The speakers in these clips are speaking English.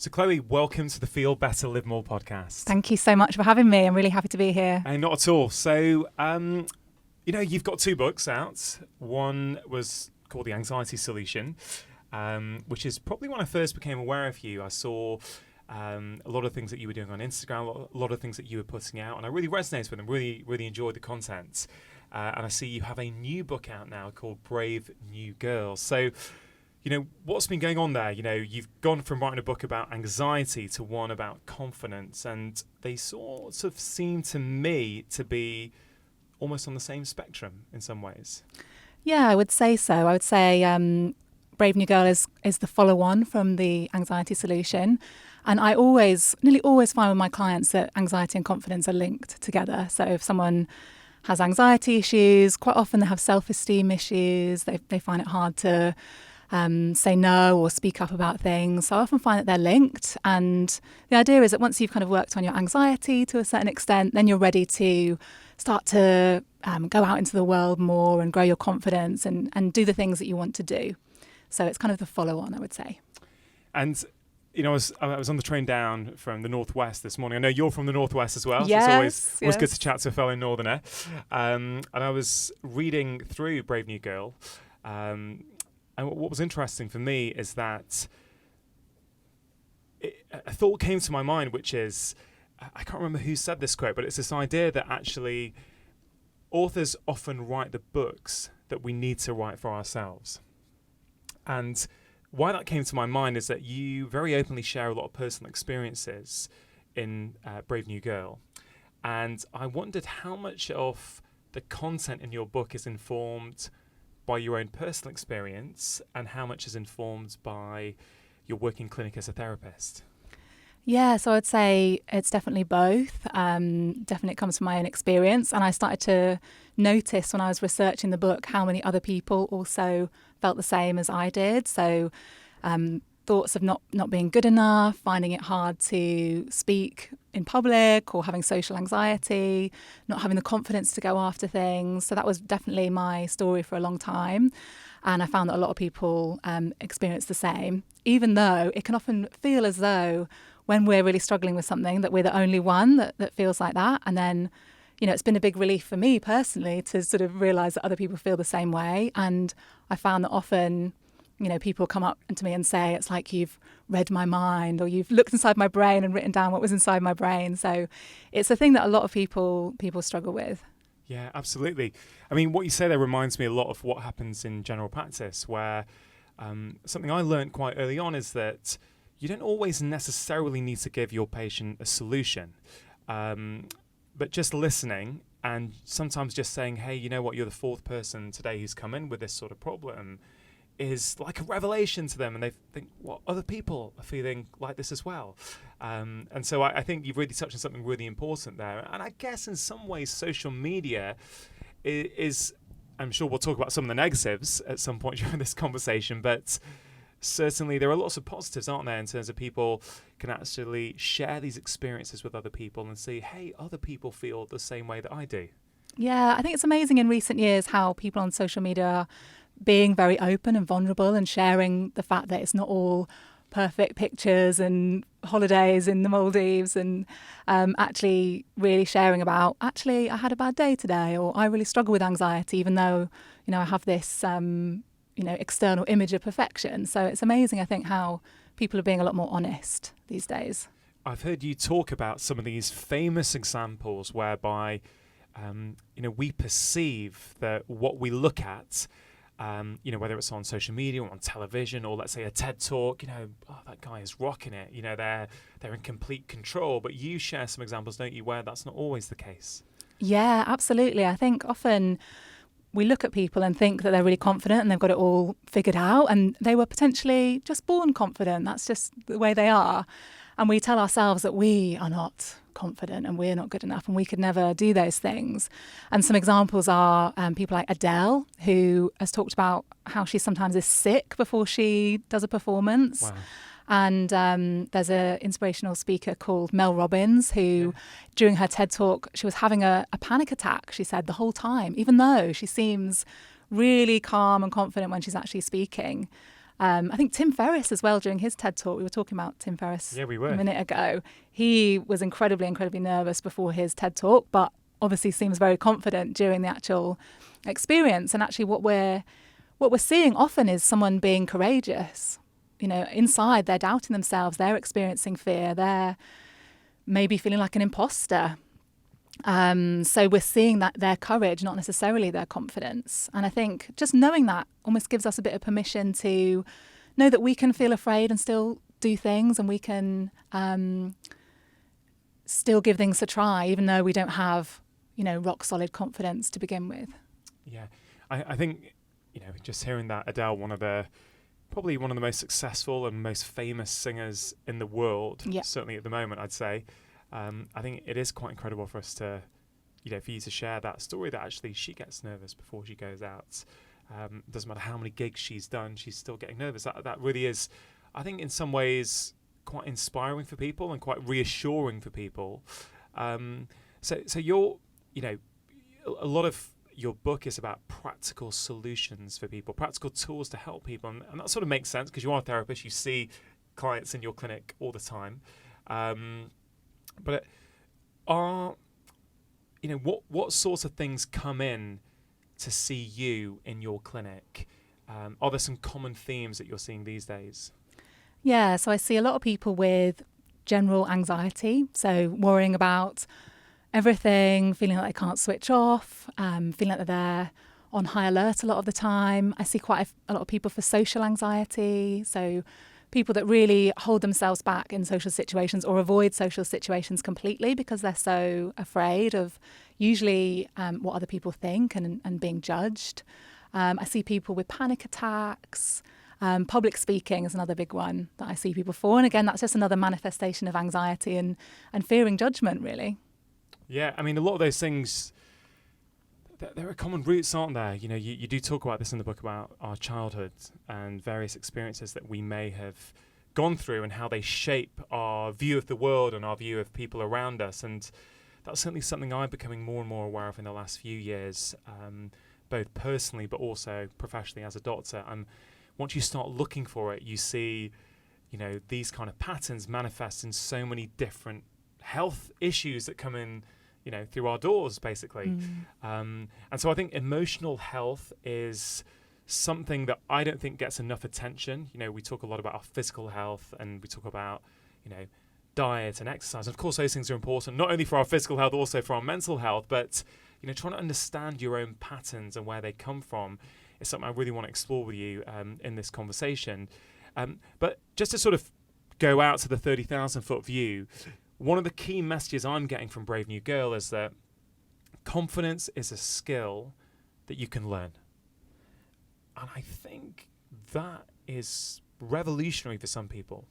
So Chloe, welcome to the Feel Better, Live More podcast. Thank you so much for having me. I'm really happy to be here. Not at all. So, you've got 2 books out. One was called The Anxiety Solution, which is probably when I first became aware of you. I saw a lot of things that you were doing on Instagram, a lot of things that you were putting out, and I really resonated with them, really enjoyed the content. And I see you have a new book out now called Brave New Girl. So, what's been going on there? You've gone from writing a book about anxiety to one about confidence, and they sort of seem to me to be almost on the same spectrum in some ways. Yeah, I would say so. I would say Brave New Girl is the follow-on from the Anxiety Solution. And I nearly always find with my clients that anxiety and confidence are linked together. So if someone has anxiety issues, quite often they have self-esteem issues. They find it hard to say no or speak up about things. So I often find that they're linked. And the idea is that once you've kind of worked on your anxiety to a certain extent, then you're ready to start to go out into the world more and grow your confidence and do the things that you want to do. So it's kind of the follow-on, I would say. And I was on the train down from the Northwest this morning. I know you're from the Northwest as well. Yes, so it's always good to chat to a fellow Northerner. And I was reading through Brave New Girl. And what was interesting for me is that a thought came to my mind, which is, I can't remember who said this quote, but it's this idea that actually authors often write the books that we need to write for ourselves. And why that came to my mind is that you very openly share a lot of personal experiences in Brave New Girl. And I wondered how much of the content in your book is informed by your own personal experience and how much is informed by your working clinic as a therapist. Yeah, so I'd say it's definitely both. Definitely comes from my own experience. And I started to notice when I was researching the book how many other people also felt the same as I did. So thoughts of not being good enough, finding it hard to speak in public or having social anxiety, not having the confidence to go after things. So that was definitely my story for a long time. And I found that a lot of people experience the same, even though it can often feel as though when we're really struggling with something that we're the only one that feels like that. And then, it's been a big relief for me personally to sort of realise that other people feel the same way. And I found that often, people come up to me and say, it's like you've read my mind or you've looked inside my brain and written down what was inside my brain. So it's a thing that a lot of people struggle with. Yeah, absolutely. I mean, what you say there reminds me a lot of what happens in general practice, where something I learned quite early on is that you don't always necessarily need to give your patient a solution, but just listening and sometimes just saying, hey, you know what, you're the 4th person today who's come in with this sort of problem is like a revelation to them, and they think, well, other people are feeling like this as well. And so I think you've really touched on something really important there. And I guess in some ways social media is, I'm sure we'll talk about some of the negatives at some point during this conversation, but certainly there are lots of positives, aren't there, in terms of people can actually share these experiences with other people and say, hey, other people feel the same way that I do. Yeah, I think it's amazing in recent years how people on social media are being very open and vulnerable and sharing the fact that it's not all perfect pictures and holidays in the Maldives, and actually really sharing about, actually, I had a bad day today, or I really struggle with anxiety, even though, I have this external image of perfection. So it's amazing, I think, how people are being a lot more honest these days. I've heard you talk about some of these famous examples whereby, we perceive that what we look at, whether it's on social media or on television or let's say a TED talk, that guy is rocking it. They're in complete control. But you share some examples, don't you, where that's not always the case? Yeah, absolutely. I think often we look at people and think that they're really confident and they've got it all figured out, and they were potentially just born confident. That's just the way they are. And we tell ourselves that we are not confident and we're not good enough and we could never do those things. And some examples are people like Adele, who has talked about how she sometimes is sick before she does a performance. Wow. And there's an inspirational speaker called Mel Robbins who, during her TED Talk, she was having a panic attack, she said, the whole time, even though she seems really calm and confident when she's actually speaking. I think Tim Ferriss as well, during his TED Talk, we were talking about Tim Ferriss Yeah, we were. a minute ago. He was incredibly nervous before his TED Talk, but obviously seems very confident during the actual experience. And actually what we're seeing often is someone being courageous. You know, inside they're doubting themselves, they're experiencing fear, they're maybe feeling like an imposter. So we're seeing that their courage, not necessarily their confidence. And I think just knowing that almost gives us a bit of permission to know that we can feel afraid and still do things, and we can still give things a try, even though we don't have, you know, rock solid confidence to begin with. Yeah, I think, you know, just hearing that, Adele, probably one of the most successful and most famous singers in the world, certainly at the moment, I'd say. I think it is quite incredible for us to, you know, for you to share that story, that actually she gets nervous before she goes out. Doesn't matter how many gigs she's done, she's still getting nervous. That really is, I think, in some ways quite inspiring for people and quite reassuring for people. So you're, you know, a lot of your book is about practical solutions for people, practical tools to help people. And that sort of makes sense because you are a therapist, you see clients in your clinic all the time. But you know, what sorts of things come in to see you in your clinic? Are there some common themes that you're seeing these days? Yeah, so I see a lot of people with general anxiety, so worrying about everything, feeling like they can't switch off, feeling like they're on high alert a lot of the time. I see quite a lot of people for social anxiety, so people that really hold themselves back in social situations or avoid social situations completely because they're so afraid of usually what other people think and being judged. I see people with panic attacks. Public speaking is another big one that I see people for. And again, that's just another manifestation of anxiety and fearing judgment, really. Yeah, I mean, a lot of those things, there are common roots, aren't there? You know, you do talk about this in the book about our childhood and various experiences that we may have gone through and how they shape our view of the world and our view of people around us. And that's certainly something I'm becoming more and more aware of in the last few years, both personally but also professionally as a doctor. And once you start looking for it, you see, you know, these kind of patterns manifest in so many different health issues that come in, you know, through our doors, basically. And so I think emotional health is something that I don't think gets enough attention. You know, we talk a lot about our physical health and we talk about, you know, diet and exercise. And of course, those things are important, not only for our physical health, also for our mental health. But, you know, trying to understand your own patterns and where they come from is something I really want to explore with you in this conversation. But just to sort of go out to the 30,000 foot view, one of the key messages I'm getting from Brave New Girl is that confidence is a skill that you can learn. And I think that is revolutionary for some people.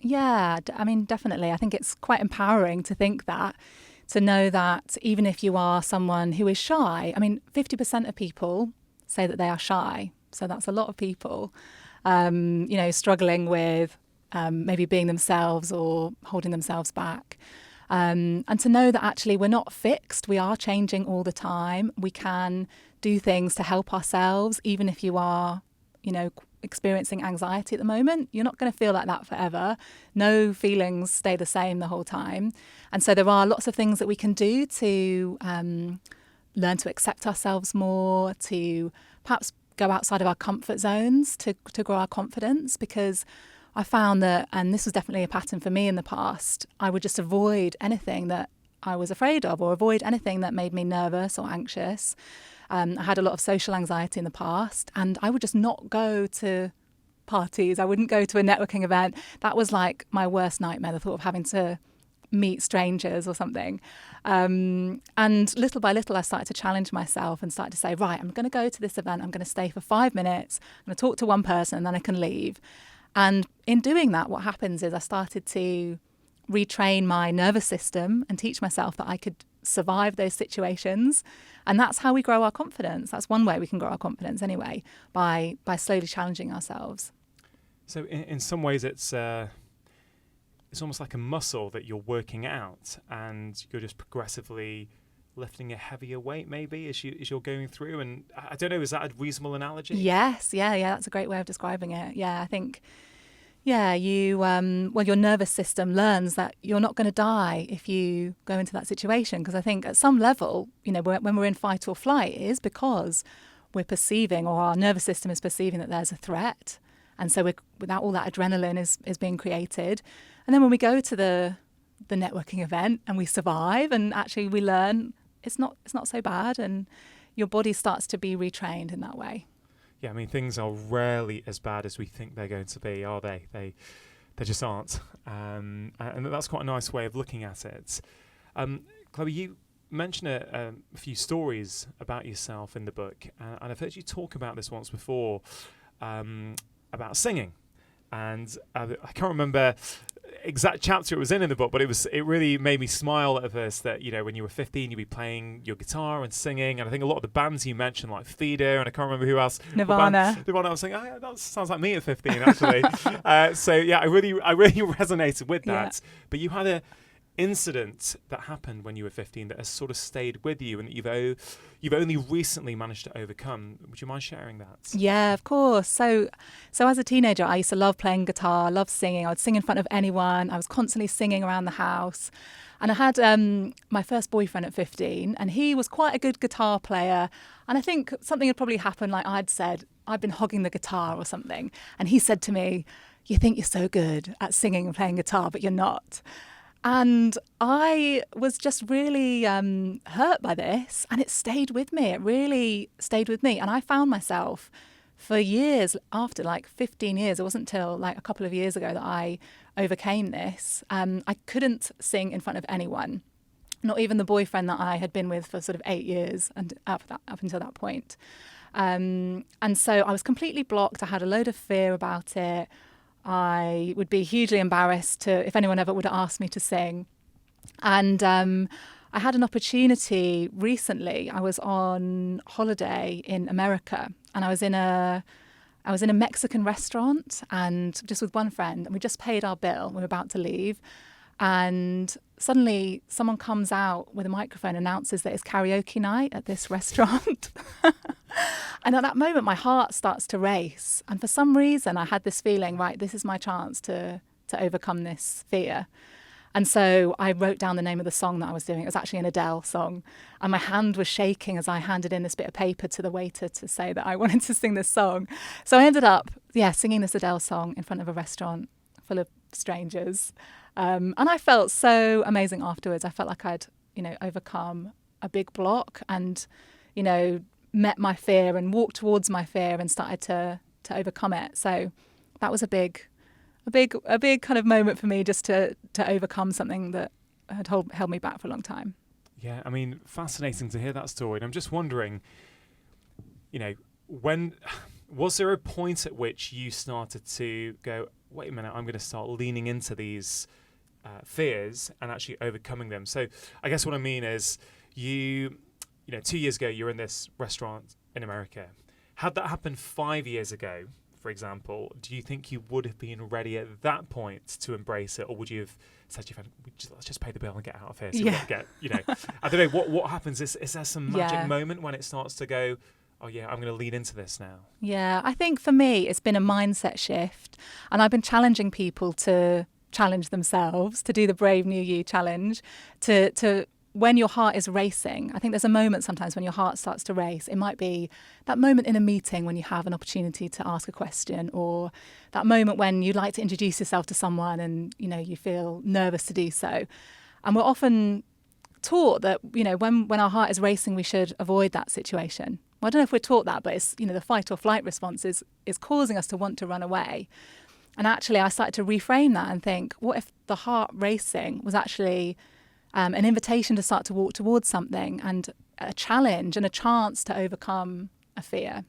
Yeah, I mean, definitely. I think it's quite empowering to think that, to know that even if you are someone who is shy, I mean, 50% of people say that they are shy. So that's a lot of people, you know, struggling with maybe being themselves or holding themselves back. And to know that actually we're not fixed, we are changing all the time. We can do things to help ourselves, even if you are, you know, experiencing anxiety at the moment. You're not going to feel like that forever. No feelings stay the same the whole time. And so there are lots of things that we can do to learn to accept ourselves more, to perhaps go outside of our comfort zones to grow our confidence, because I found that, and this was definitely a pattern for me in the past, I would just avoid anything that I was afraid of or avoid anything that made me nervous or anxious. I had a lot of social anxiety in the past, and I would just not go to parties. I wouldn't go to a networking event. That was like my worst nightmare, the thought of having to meet strangers or something. And little by little, I started to challenge myself and started to say, right, I'm going to go to this event. I'm going to stay for 5 minutes. I'm going to talk to one person and then I can leave. And in doing that, what happens is I started to retrain my nervous system and teach myself that I could survive those situations. And that's how we grow our confidence. That's one way we can grow our confidence anyway, by slowly challenging ourselves. So in some ways, it's almost like a muscle that you're working out, and you're just progressively lifting a heavier weight maybe as you're going through. And I don't know, is that a reasonable analogy? Yes, yeah, that's a great way of describing it. Yeah, I think, yeah, your nervous system learns that you're not going to die if you go into that situation. Because I think at some level, when we're in fight or flight, it is because we're perceiving, or our nervous system is perceiving, that there's a threat. And so without all that adrenaline is being created. And then when we go to the networking event and we survive, and actually we learn it's not so bad, and your body starts to be retrained in that way. Yeah, I mean, things are rarely as bad as we think they're going to be, are they? They just aren't. And that's quite a nice way of looking at it. Chloe, you mentioned a few stories about yourself in the book, and I've heard you talk about this once before, about singing. And I can't remember exact chapter it was in the book, but it really made me smile at first that, when you were 15, you'd be playing your guitar and singing. And I think a lot of the bands you mentioned, like Feeder, and I can't remember who else. Nirvana. I was saying, oh, yeah, that sounds like me at 15, actually. So yeah, I really resonated with that. Yeah. But you had a incident that happened when you were 15 that has sort of stayed with you, and that you've only recently managed to overcome. Would you mind sharing that? Yeah, of course. So as a teenager, I used to love playing guitar, love singing. I would sing in front of anyone. I was constantly singing around the house. And I had my first boyfriend at 15, and he was quite a good guitar player. And I think something had probably happened, like I'd said, I'd been hogging the guitar or something. And he said to me, "You think you're so good at singing and playing guitar, but you're not." And I was just really hurt by this, and it stayed with me. It really stayed with me. And I found myself for years after, like 15 years, it wasn't until like a couple of years ago that I overcame this. I couldn't sing in front of anyone, not even the boyfriend that I had been with for sort of 8 years and up until that point. And so I was completely blocked. I had a load of fear about it. I would be hugely embarrassed if anyone ever would have asked me to sing. And I had an opportunity recently. I was on holiday in America, and I was in a Mexican restaurant, and just with one friend, and we just paid our bill. We were about to leave, and suddenly someone comes out with a microphone, announces that it's karaoke night at this restaurant. And at that moment, my heart starts to race. And for some reason, I had this feeling, right, this is my chance to overcome this fear. And so I wrote down the name of the song that I was doing. It was actually an Adele song. And my hand was shaking as I handed in this bit of paper to the waiter to say that I wanted to sing this song. So I ended up, singing this Adele song in front of a restaurant full of strangers. And I felt so amazing afterwards. I felt like I'd, overcome a big block and, met my fear and walked towards my fear and started to overcome it. So that was a big kind of moment for me, just to overcome something that had held me back for a long time. Yeah, I mean, fascinating to hear that story. And I'm just wondering, when was there a point at which you started to go, wait a minute, I'm going to start leaning into these fears and actually overcoming them? So I guess what I mean is 2 years ago, you're in this restaurant in America. Had that happened 5 years ago, for example, do you think you would have been ready at that point to embrace it? Or would you have said to your friend, let's just pay the bill and get out of here? So we don't get, I don't know, what happens? Is there some magic moment when it starts to go, oh yeah, I'm going to lean into this now? Yeah, I think for me, it's been a mindset shift. And I've been challenging people to challenge themselves, to do the Brave New You challenge, to when your heart is racing. I think there's a moment sometimes when your heart starts to race. It might be that moment in a meeting when you have an opportunity to ask a question, or that moment when you'd like to introduce yourself to someone and, you feel nervous to do so. And we're often taught that, when our heart is racing, we should avoid that situation. Well, I don't know if we're taught that, but it's, the fight or flight response is causing us to want to run away. And actually, I started to reframe that and think, what if the heart racing was actually an invitation to start to walk towards something, and a challenge and a chance to overcome a fear?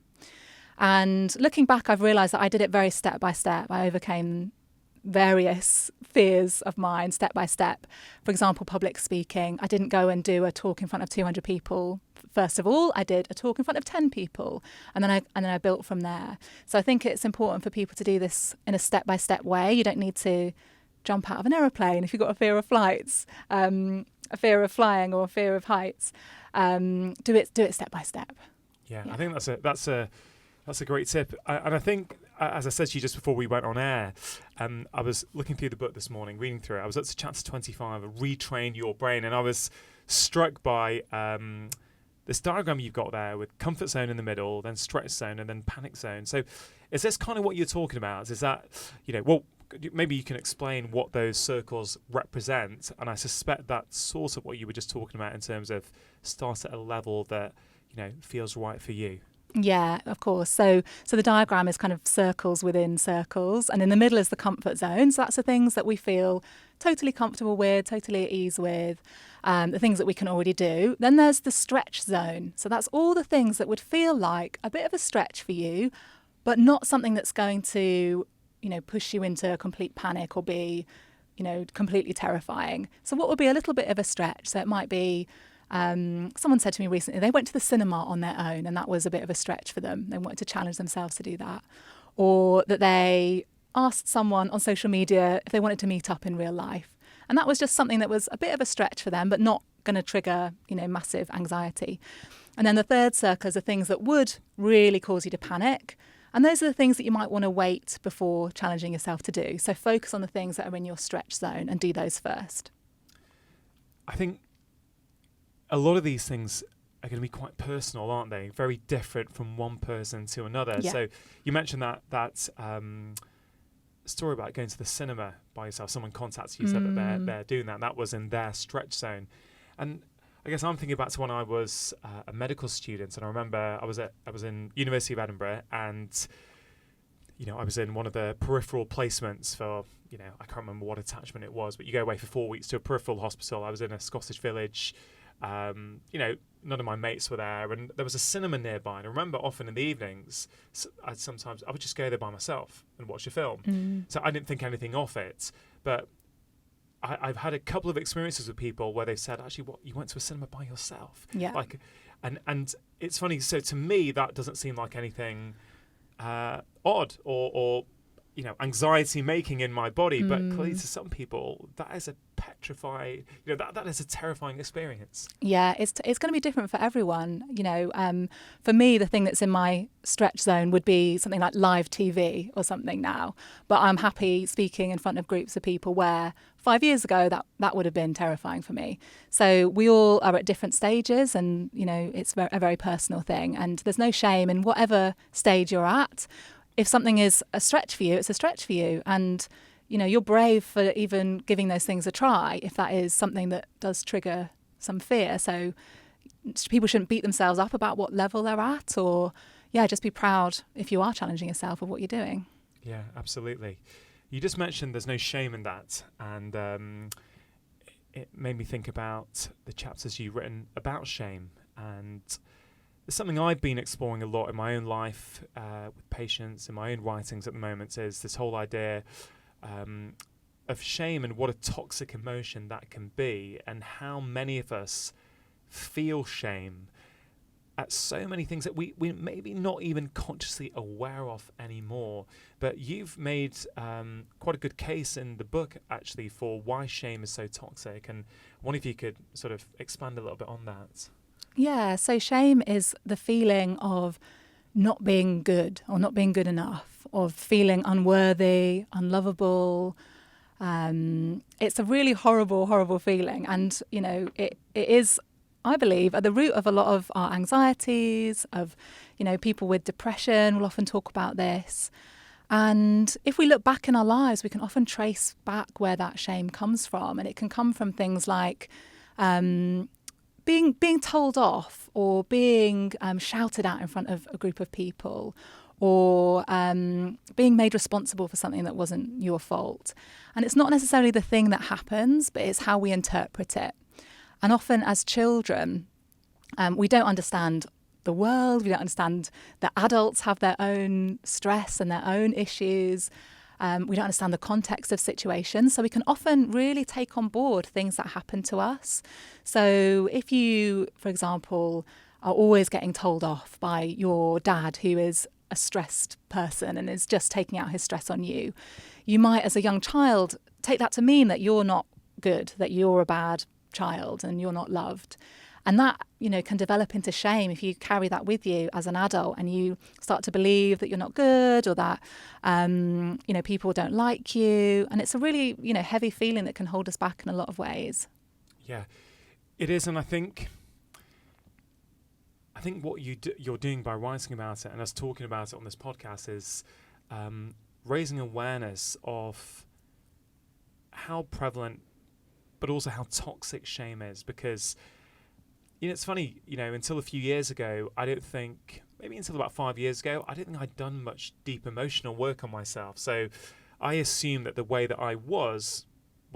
And looking back, I've realised that I did it very step by step. I overcame various fears of mine step by step. For example, public speaking. I didn't go and do a talk in front of 200 people. First of all, I did a talk in front of 10 people, and then I built from there. So I think it's important for people to do this in a step by step way. You don't need to jump out of an aeroplane if you've got a fear of flights, a fear of flying or a fear of heights. Do it step by step. Yeah, I think that's a great tip. And I think, as I said to you just before we went on air, I was looking through the book this morning, reading through it. I was up to chapter 25, Retrain Your Brain, and I was struck by this diagram you've got there with comfort zone in the middle, then stretch zone, and then panic zone. So is this kind of what you're talking about? Is that, maybe you can explain what those circles represent, and I suspect that's sort of what you were just talking about in terms of start at a level that, feels right for you. Yeah, of course. So the diagram is kind of circles within circles, and in the middle is the comfort zone. So that's the things that we feel totally comfortable with, totally at ease with, the things that we can already do. Then there's the stretch zone. So that's all the things that would feel like a bit of a stretch for you, but not something that's going to, push you into complete panic or be, completely terrifying. So what would be a little bit of a stretch? So it might be, someone said to me recently, they went to the cinema on their own, and that was a bit of a stretch for them. They wanted to challenge themselves to do that. Or that they asked someone on social media if they wanted to meet up in real life. And that was just something that was a bit of a stretch for them, but not going to trigger, massive anxiety. And then the third circle is the things that would really cause you to panic. And those are the things that you might want to wait before challenging yourself to do. So focus on the things that are in your stretch zone and do those first. I think a lot of these things are going to be quite personal, aren't they? Very different from one person to another. Yeah. So you mentioned that story about going to the cinema by yourself. Someone contacts you, said that they're doing that. That was in their stretch zone. And I guess I'm thinking back to when I was a medical student, and I remember I was in University of Edinburgh, and I was in one of the peripheral placements for, I can't remember what attachment it was, but you go away for 4 weeks to a peripheral hospital. I was in a Scottish village. None of my mates were there, and there was a cinema nearby. And I remember often in the evenings, I would just go there by myself and watch a film. So I didn't think anything of it. But I've had a couple of experiences with people where they've said, actually, what, you went to a cinema by yourself? Yeah. And it's funny. So to me, that doesn't seem like anything odd or anxiety making in my body, but clearly to some people that is a petrifying, that is a terrifying experience. Yeah, it's going to be different for everyone. For me, the thing that's in my stretch zone would be something like live TV or something now. But I'm happy speaking in front of groups of people where 5 years ago that would have been terrifying for me. So we all are at different stages, and it's a very personal thing. And there's no shame in whatever stage you're at. If something is a stretch for you, it's a stretch for you. And, you're brave for even giving those things a try if that is something that does trigger some fear. So people shouldn't beat themselves up about what level they're at, or, just be proud if you are challenging yourself of what you're doing. Yeah, absolutely. You just mentioned there's no shame in that. And it made me think about the chapters you've written about shame. And it's something I've been exploring a lot in my own life with patients, in my own writings at the moment, is this whole idea of shame and what a toxic emotion that can be, and how many of us feel shame at so many things that we maybe not even consciously aware of anymore. But you've made quite a good case in the book, actually, for why shame is so toxic. And I wonder if you could sort of expand a little bit on that. Yeah, so shame is the feeling of not being good or not being good enough, of feeling unworthy, unlovable. It's a really horrible, horrible feeling. And, it is, I believe, at the root of a lot of our anxieties, of, people with depression will often talk about this. And if we look back in our lives, we can often trace back where that shame comes from. And it can come from things like being told off, or being shouted at in front of a group of people, or being made responsible for something that wasn't your fault. And it's not necessarily the thing that happens, but it's how we interpret it. And often as children, we don't understand the world. We don't understand that adults have their own stress and their own issues. We don't understand the context of situations. So we can often really take on board things that happen to us. So if you, for example, are always getting told off by your dad, who is a stressed person and is just taking out his stress on you, you might, as a young child, take that to mean that you're not good, that you're a bad child and you're not loved. And that, can develop into shame if you carry that with you as an adult and you start to believe that you're not good, or that, people don't like you. And it's a really, heavy feeling that can hold us back in a lot of ways. Yeah, it is. And I think what you're doing by writing about it and us talking about it on this podcast is raising awareness of how prevalent, but also how toxic shame is. Because, it's funny, until a few years ago, maybe until about 5 years ago, I didn't think I'd done much deep emotional work on myself. So I assumed that the way that I was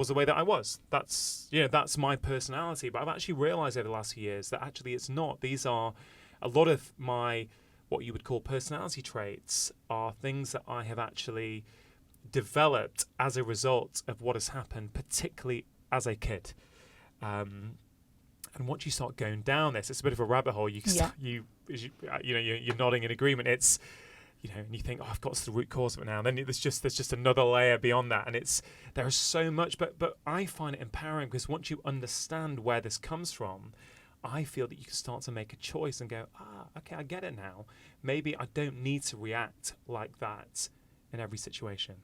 the way that I was. That's my personality. But I've actually realized over the last few years that actually it's not. These are a lot of my, what you would call personality traits, are things that I have actually developed as a result of what has happened, particularly as a kid. And once you start going down this, it's a bit of a rabbit hole. You can start, you're nodding in agreement. It's, and you think, I've got to the root cause of it now. And then there's just another layer beyond that, and there is so much. But I find it empowering, because once you understand where this comes from, I feel that you can start to make a choice and go, okay, I get it now. Maybe I don't need to react like that in every situation.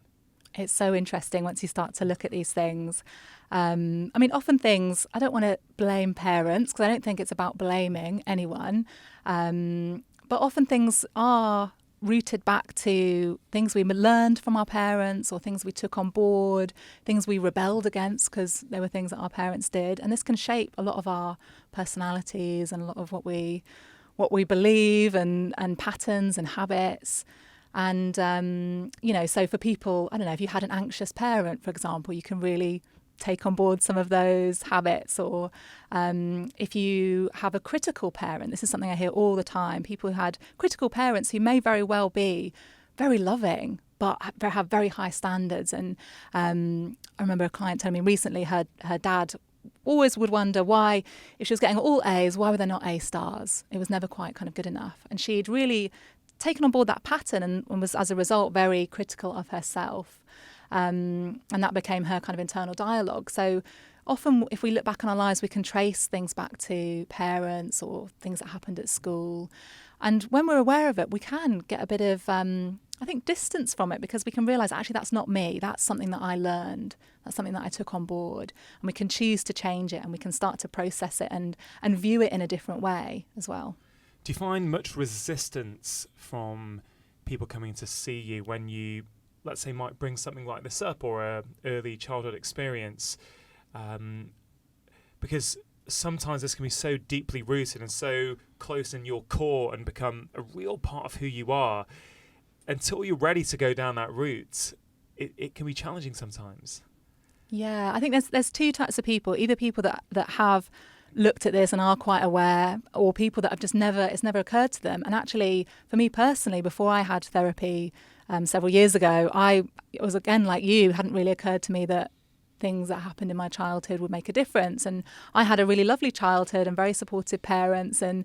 It's so interesting once you start to look at these things. Often things, I don't want to blame parents, because I don't think it's about blaming anyone. But often things are rooted back to things we learned from our parents, or things we took on board, things we rebelled against because they were things that our parents did. And this can shape a lot of our personalities and a lot of what we believe, and patterns and habits. And, so for people, I don't know, if you had an anxious parent, for example, you can really take on board some of those habits. Or if you have a critical parent, this is something I hear all the time. People who had critical parents who may very well be very loving, but have very high standards. And I remember a client telling me recently her dad always would wonder why, if she was getting all A's, why were there not A stars? It was never quite kind of good enough. And she'd really taken on board that pattern and was, as a result, very critical of herself. And that became her kind of internal dialogue. So often if we look back on our lives, we can trace things back to parents or things that happened at school. And when we're aware of it, we can get a bit of, distance from it, because we can realise, actually, that's not me. That's something that I learned. That's something that I took on board. And we can choose to change it, and we can start to process it and view it in a different way as well. Do you find much resistance from people coming to see you when you, let's say, might bring something like this up, or a early childhood experience? Because sometimes this can be so deeply rooted and so close in your core and become a real part of who you are. Until you're ready to go down that route, it can be challenging sometimes. Yeah, I think there's two types of people. Either people that have looked at this and are quite aware, or people that have just it's never occurred to them. And actually, for me personally, before I had therapy several years ago, it was, again, like you, hadn't really occurred to me that things that happened in my childhood would make a difference. And I had a really lovely childhood and very supportive parents. And,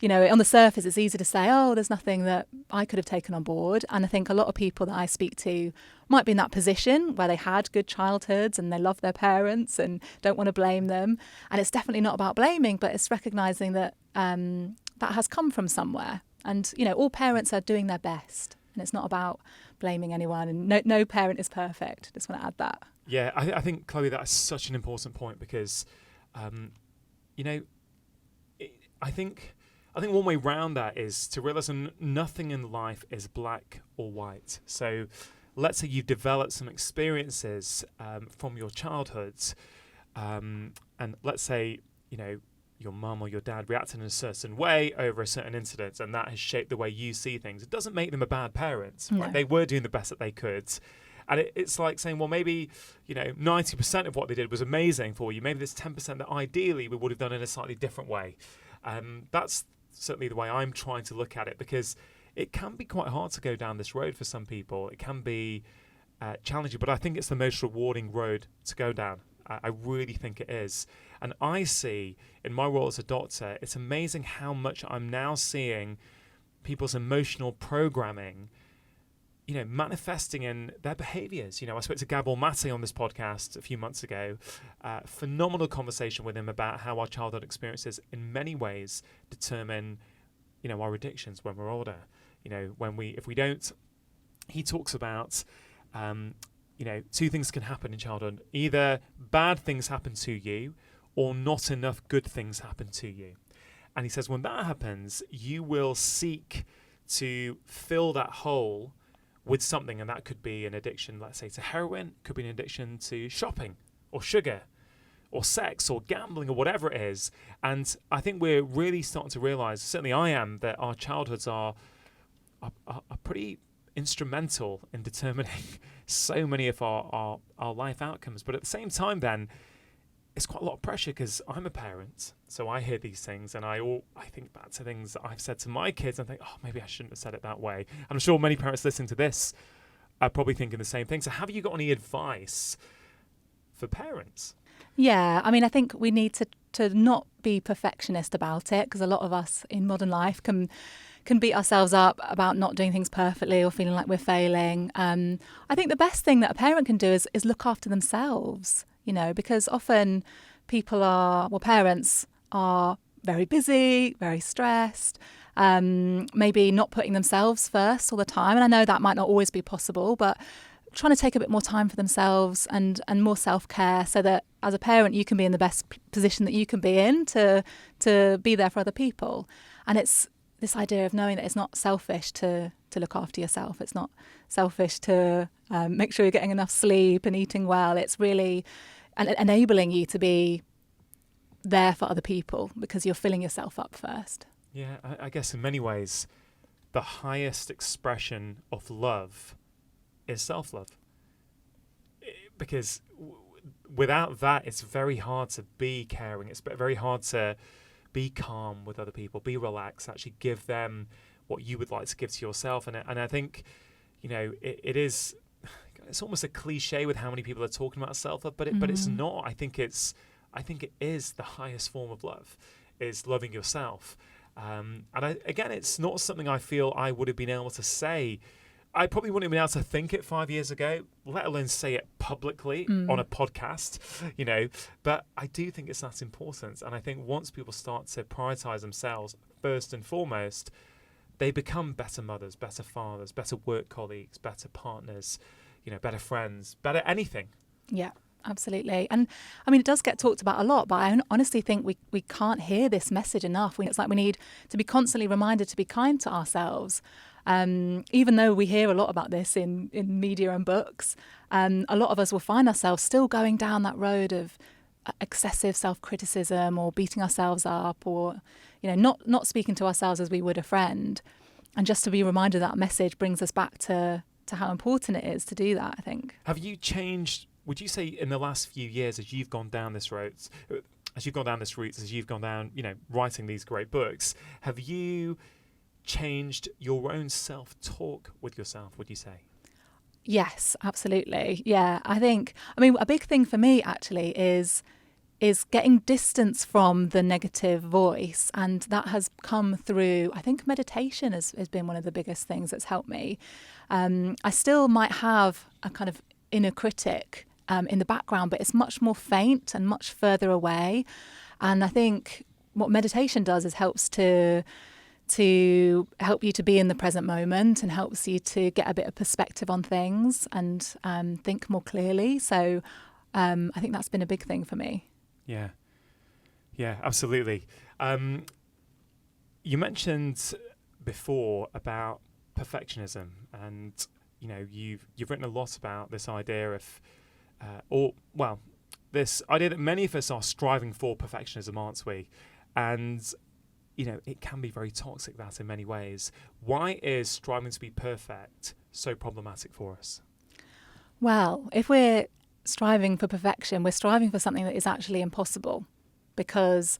on the surface, it's easy to say, oh, there's nothing that I could have taken on board. And I think a lot of people that I speak to might be in that position where they had good childhoods and they love their parents and don't want to blame them. And it's definitely not about blaming, but it's recognising that that has come from somewhere. And, all parents are doing their best. And it's not about blaming anyone. And no parent is perfect. Just want to add that. Yeah, I think, Chloe, that's such an important point, because, I think one way round that is to realise nothing in life is black or white. So let's say you've developed some experiences from your childhoods, and let's say, your mum or your dad reacted in a certain way over a certain incident, and that has shaped the way you see things. It doesn't make them a bad parent. No. Right? They were doing the best that they could. And it's like saying, well, maybe, 90% of what they did was amazing for you. Maybe there's 10% that ideally we would have done in a slightly different way. That's certainly the way I'm trying to look at it, because it can be quite hard to go down this road for some people. It can be challenging, but I think it's the most rewarding road to go down. I really think it is. And I see, in my role as a doctor, it's amazing how much I'm now seeing people's emotional programming manifesting in their behaviours. I spoke to Gabor Mate on this podcast a few months ago. Phenomenal conversation with him about how our childhood experiences in many ways determine, our addictions when we're older. If we don't, he talks about, two things can happen in childhood. Either bad things happen to you or not enough good things happen to you. And he says when that happens, you will seek to fill that hole with something, and that could be an addiction, let's say, to heroin, could be an addiction to shopping or sugar or sex or gambling or whatever it is. And I think we're really starting to realise, certainly I am, that our childhoods are pretty instrumental in determining so many of our life outcomes. But at the same time then, it's quite a lot of pressure because I'm a parent, so I hear these things and I think back to things that I've said to my kids and think, oh, maybe I shouldn't have said it that way. And I'm sure many parents listening to this are probably thinking the same thing. So have you got any advice for parents? Yeah, I think we need to not be perfectionist about it, because a lot of us in modern life can beat ourselves up about not doing things perfectly or feeling like we're failing. I think the best thing that a parent can do is look after themselves, because often parents are very busy, very stressed, maybe not putting themselves first all the time. And I know that might not always be possible, but trying to take a bit more time for themselves and more self-care, so that as a parent you can be in the best position that you can be in to be there for other people. And it's this idea of knowing that it's not selfish to look after yourself. It's not selfish to make sure you're getting enough sleep and eating well. It's really enabling you to be there for other people because you're filling yourself up first. Yeah, I guess in many ways, the highest expression of love is self-love. Because without that, it's very hard to be caring. It's very hard to be calm with other people, be relaxed, actually give them what you would like to give to yourself. And I think, it's almost a cliche with how many people are talking about self-love, but it's not. I think it is the highest form of love, is loving yourself. And it's not something I feel I would have been able to say. I probably wouldn't have been able to think it 5 years ago, let alone say it publicly on a podcast, But I do think it's that important. And I think once people start to prioritise themselves first and foremost, they become better mothers, better fathers, better work colleagues, better partners, better friends, better anything. Yeah, absolutely. And it does get talked about a lot, but I honestly think we can't hear this message enough. It's like we need to be constantly reminded to be kind to ourselves. Even though we hear a lot about this in media and books, a lot of us will find ourselves still going down that road of excessive self-criticism or beating ourselves up, or not speaking to ourselves as we would a friend. And just to be reminded that message brings us back to how important it is to do that, I think. Have you changed, would you say, in the last few years as you've gone down this route, as you've gone down, writing these great books, have you changed your own self-talk with yourself, would you say? Yes, absolutely. Yeah, I think, a big thing for me actually is getting distance from the negative voice. And that has come through, I think meditation has been one of the biggest things that's helped me. I still might have a kind of inner critic in the background, but it's much more faint and much further away. And I think what meditation does is helps to help you to be in the present moment and helps you to get a bit of perspective on things and think more clearly. So I think that's been a big thing for me. Yeah, absolutely. You mentioned before about perfectionism, and you've written a lot about this idea of this idea that many of us are striving for perfectionism, aren't we? And it can be very toxic, that in many ways. Why is striving to be perfect so problematic for us? Well, if we're striving for perfection, we're striving for something that is actually impossible, because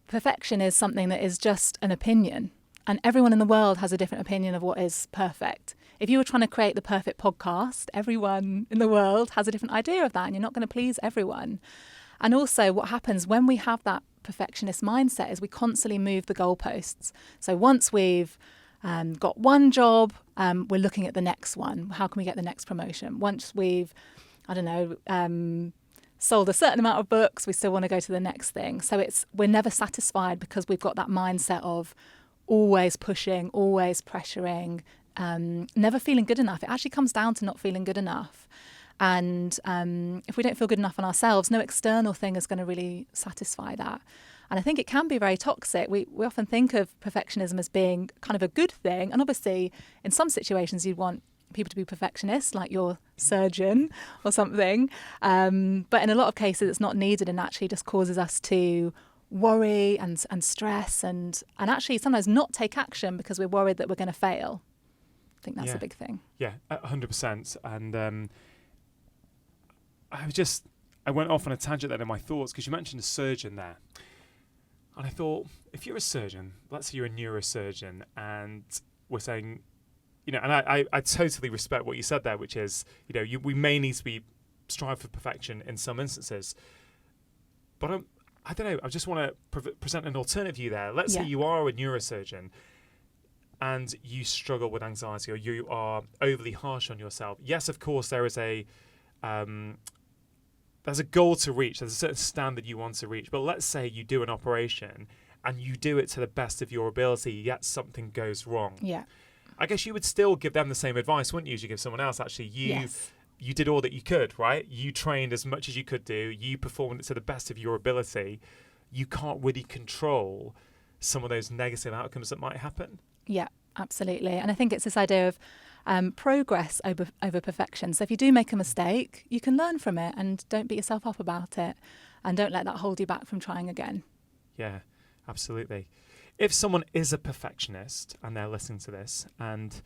perfection is something that is just an opinion, and everyone in the world has a different opinion of what is perfect. If you were trying to create the perfect podcast, everyone in the world has a different idea of that, and you're not going to please everyone. And also what happens when we have that perfectionist mindset is we constantly move the goalposts. So once we've got one job, we're looking at the next one. How can we get the next promotion? Once we've, I don't know, sold a certain amount of books, we still want to go to the next thing. So we're never satisfied because we've got that mindset of always pushing, always pressuring, never feeling good enough. It actually comes down to not feeling good enough. And if we don't feel good enough on ourselves, no external thing is going to really satisfy that. And I think it can be very toxic. We often think of perfectionism as being kind of a good thing. And obviously, in some situations, you'd want people to be perfectionists, like your surgeon or something. But in a lot of cases, it's not needed and actually just causes us to worry and stress and actually sometimes not take action because we're worried that we're going to fail. I think that's a big thing. Yeah, 100%. And I went off on a tangent then in my thoughts because you mentioned a surgeon there. And I thought, if you're a surgeon, let's say you're a neurosurgeon, and we're saying, and I totally respect what you said there, which is, we may need to strive for perfection in some instances. But I don't know, I just want to present an alternative view there. Let's say you are a neurosurgeon and you struggle with anxiety or you are overly harsh on yourself. Yes, of course, there's a goal to reach. There's a certain standard you want to reach. But let's say you do an operation and you do it to the best of your ability, yet something goes wrong. Yeah. I guess you would still give them the same advice, wouldn't you, as you give someone else? Actually, you did all that you could, right? You trained as much as you could do. You performed it to the best of your ability. You can't really control some of those negative outcomes that might happen. Yeah, absolutely. And I think it's this idea of progress over perfection. So if you do make a mistake, you can learn from it and don't beat yourself up about it. And don't let that hold you back from trying again. Yeah, absolutely. If someone is a perfectionist and they're listening to this, and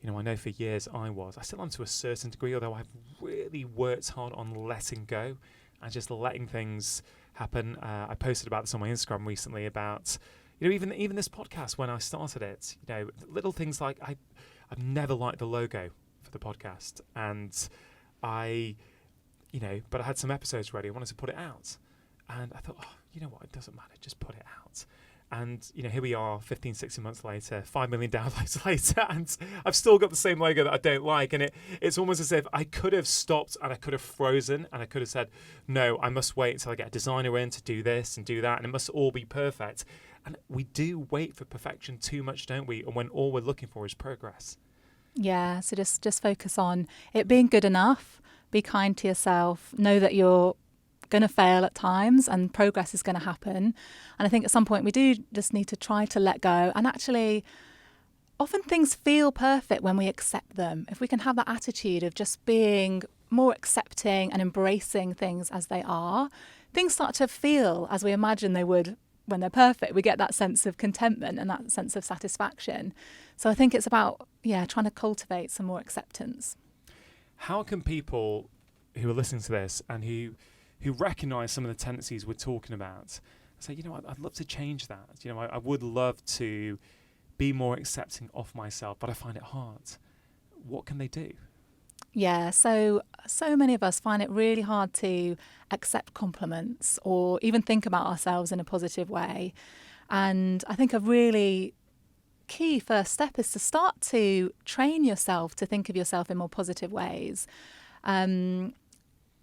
I know for years I still am to a certain degree, although I've really worked hard on letting go and just letting things happen. I posted about this on my Instagram recently about, even this podcast when I started it, little things like I've never liked the logo for the podcast, and but I had some episodes ready. I wanted to put it out, and I thought, you know what, it doesn't matter, just put it out. And, here we are 15, 16 months later, 5 million downloads later, and I've still got the same logo that I don't like. And it's almost as if I could have stopped and I could have frozen and I could have said, no, I must wait until I get a designer in to do this and do that. And it must all be perfect. And we do wait for perfection too much, don't we? And when all we're looking for is progress. Yeah, so just focus on it being good enough. Be kind to yourself. Know that you're going to fail at times and progress is going to happen. And I think at some point we do just need to try to let go. And actually, often things feel perfect when we accept them. If we can have that attitude of just being more accepting and embracing things as they are, things start to feel as we imagine they would when they're perfect. We get that sense of contentment and that sense of satisfaction. So I think it's about, trying to cultivate some more acceptance. How can people who are listening to this and who recognise some of the tendencies we're talking about say, I'd love to change that. I would love to be more accepting of myself, but I find it hard. What can they do? Yeah, so many of us find it really hard to accept compliments or even think about ourselves in a positive way. And I think a really key first step is to start to train yourself to think of yourself in more positive ways.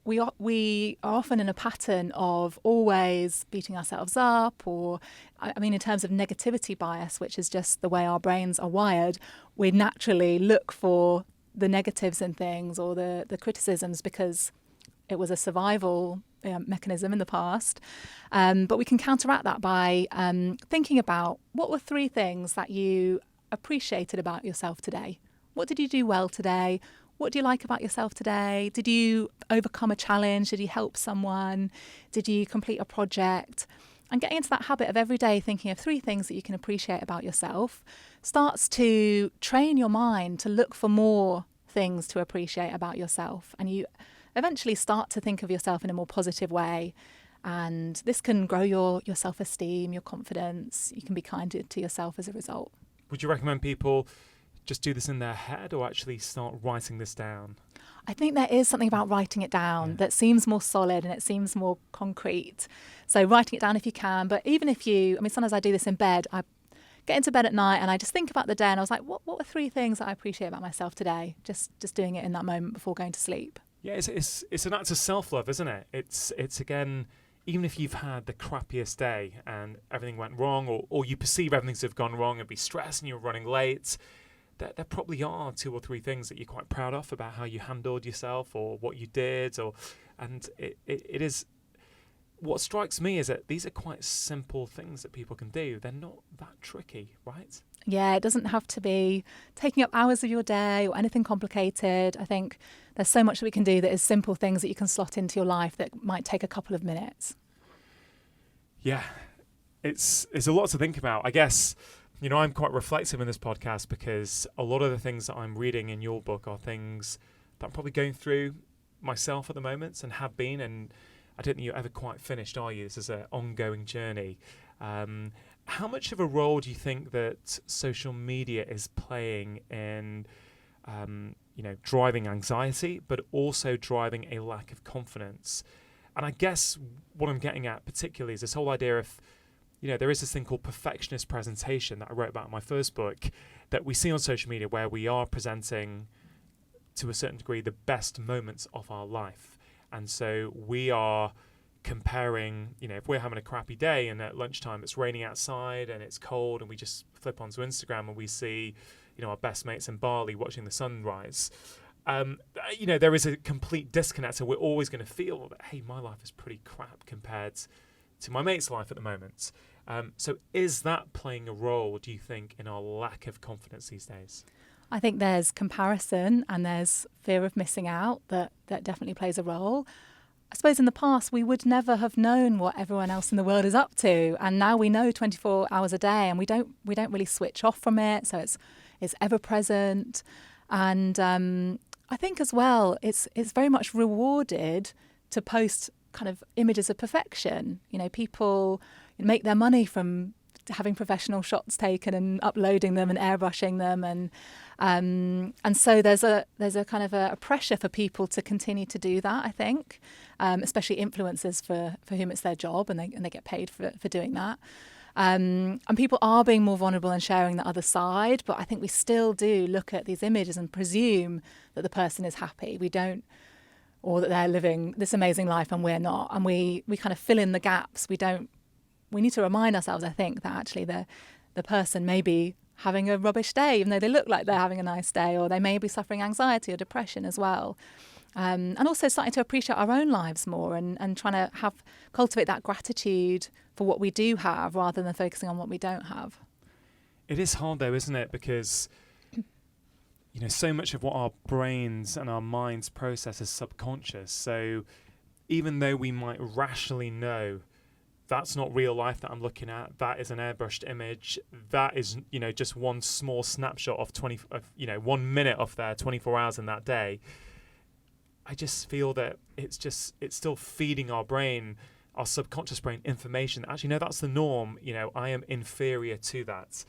We are often in a pattern of always beating ourselves up, or, in terms of negativity bias, which is just the way our brains are wired, we naturally look for the negatives in things or the criticisms because it was a survival mechanism in the past. But we can counteract that by thinking about what were 3 things that you appreciated about yourself today. What did you do well today? What do you like about yourself today? Did you overcome a challenge? Did you help someone? Did you complete a project? And getting into that habit of every day thinking of 3 things that you can appreciate about yourself starts to train your mind to look for more things to appreciate about yourself. And you eventually start to think of yourself in a more positive way. And this can grow your self-esteem, your confidence. You can be kinder to yourself as a result. Would you recommend people just do this in their head or actually start writing this down? I think there is something about writing it down that seems more solid and it seems more concrete. So writing it down if you can, but even if sometimes I do this in bed, I get into bed at night and I just think about the day and I was like, what were 3 things that I appreciate about myself today? Just doing it in that moment before going to sleep. Yeah, it's an act of self-love, isn't it? It's again, even if you've had the crappiest day and everything went wrong, or you perceive everything's have gone wrong and be stressed and you're running late, there probably are 2 or 3 things that you're quite proud of about how you handled yourself or what you did, and it is. What strikes me is that these are quite simple things that people can do. They're not that tricky, right? Yeah, it doesn't have to be taking up hours of your day or anything complicated. I think there's so much that we can do that is simple things that you can slot into your life that might take a couple of minutes. Yeah, it's a lot to think about. I guess, I'm quite reflective in this podcast because a lot of the things that I'm reading in your book are things that I'm probably going through myself at the moment and have been, and I don't think you're ever quite finished, are you? This is an ongoing journey. How much of a role do you think that social media is playing in, driving anxiety, but also driving a lack of confidence? And I guess what I'm getting at particularly is this whole idea of, there is this thing called perfectionist presentation that I wrote about in my first book that we see on social media where we are presenting, to a certain degree, the best moments of our life. And so we are comparing, if we're having a crappy day and at lunchtime it's raining outside and it's cold and we just flip onto Instagram and we see, our best mates in Bali watching the sunrise. There is a complete disconnect. So we're always going to feel that, hey, my life is pretty crap compared to my mate's life at the moment. So is that playing a role, do you think, in our lack of confidence these days? I think there's comparison and there's fear of missing out that definitely plays a role. I suppose in the past we would never have known what everyone else in the world is up to, and now we know 24 hours a day, and we don't really switch off from it. So it's ever present, and I think as well it's very much rewarded to post kind of images of perfection. People make their money from having professional shots taken and uploading them and airbrushing them, and so there's a kind of a pressure for people to continue to do that. I think, especially influencers for whom it's their job and they get paid for doing that. And people are being more vulnerable and sharing the other side, but I think we still do look at these images and presume that the person is happy. We don't, or that they're living this amazing life and we're not, and we kind of fill in the gaps. We need to remind ourselves, I think, that actually the person may be having a rubbish day, even though they look like they're having a nice day, or they may be suffering anxiety or depression as well. And also starting to appreciate our own lives more and trying to cultivate that gratitude for what we do have rather than focusing on what we don't have. It is hard though, isn't it? Because, so much of what our brains and our minds process is subconscious. So even though we might rationally know that's not real life that I'm looking at, that is an airbrushed image, that is, just one small snapshot of 1 minute of their 24 hours in that day, I just feel that it's still feeding our brain, our subconscious brain, information. Actually, no, that's the norm. I am inferior to that.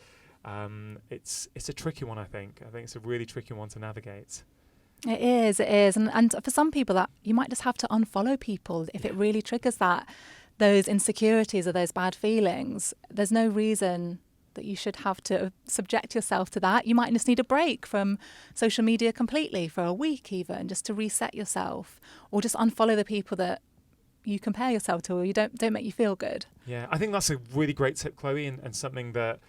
It's a tricky one, I think. I think it's a really tricky one to navigate. It is. And for some people, that you might just have to unfollow people if it really triggers those insecurities or those bad feelings. There's no reason that you should have to subject yourself to that. You might just need a break from social media completely for a week even, just to reset yourself, or just unfollow the people that you compare yourself to or you don't make you feel good. Yeah, I think that's a really great tip, Chloe, and something that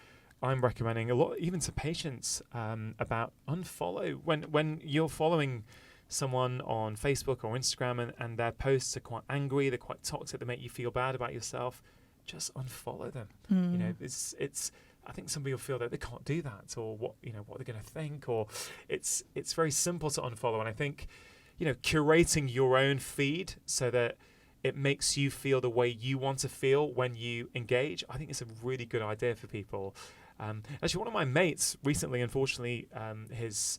I'm recommending a lot, even to patients, about unfollow. When you're following someone on Facebook or Instagram and their posts are quite angry, they're quite toxic, they make you feel bad about yourself, just unfollow them. It's I think some people feel that they can't do that, or what they're going to think, or it's very simple to unfollow. And I think curating your own feed so that it makes you feel the way you want to feel when you engage, I think it's a really good idea for people. Actually, one of my mates recently, unfortunately, his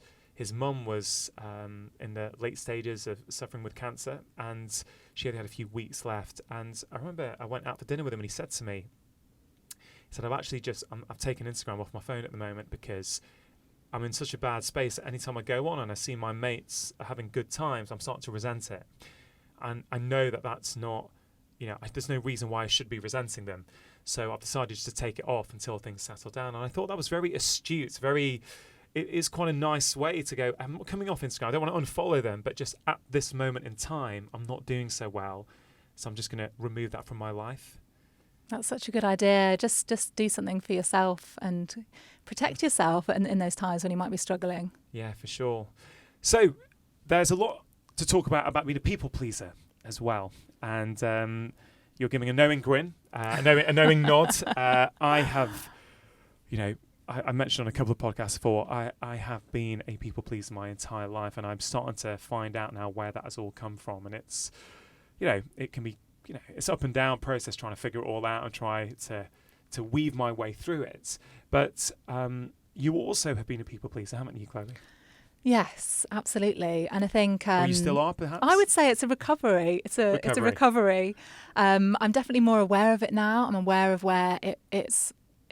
mum was in the late stages of suffering with cancer, and she only had a few weeks left. And I remember I went out for dinner with him, and he said to me, he said, I've taken Instagram off my phone at the moment because I'm in such a bad space. Anytime I go on and I see my mates are having good times, I'm starting to resent it. And I know that that's not there's no reason why I should be resenting them. So I've decided just to take it off until things settle down. And I thought that was very astute, it is quite a nice way to go, I'm not coming off Instagram. I don't want to unfollow them, but just at this moment in time, I'm not doing so well. So I'm just going to remove that from my life. That's such a good idea. Just do something for yourself and protect yourself in those times when you might be struggling. Yeah, for sure. So there's a lot to talk about being a people pleaser as well. And you're giving a knowing grin, a knowing nod. I have, I mentioned on a couple of podcasts before, I have been a people pleaser my entire life, and I'm starting to find out now where that has all come from. And it's, it can be, it's up and down process trying to figure it all out and try to weave my way through it. But you also have been a people pleaser, haven't you, Chloe? Yes, absolutely. And I think or you still are, perhaps? I would say it's a recovery. It's a recovery. I'm definitely more aware of it now. I'm aware of where it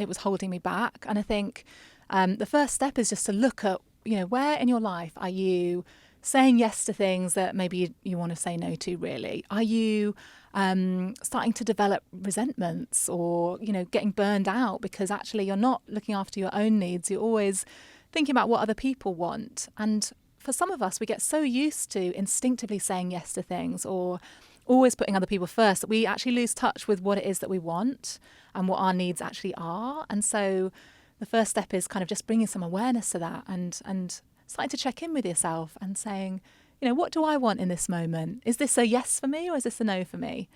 was holding me back. And I think the first step is just to look at, where in your life are you saying yes to things that maybe you want to say no to, really? Are you starting to develop resentments or, getting burned out because actually you're not looking after your own needs? You're always thinking about what other people want. And for some of us, we get so used to instinctively saying yes to things or always putting other people first that we actually lose touch with what it is that we want and what our needs actually are. And so the first step is kind of just bringing some awareness to that and starting to check in with yourself and saying, what do I want in this moment? Is this a yes for me or is this a no for me?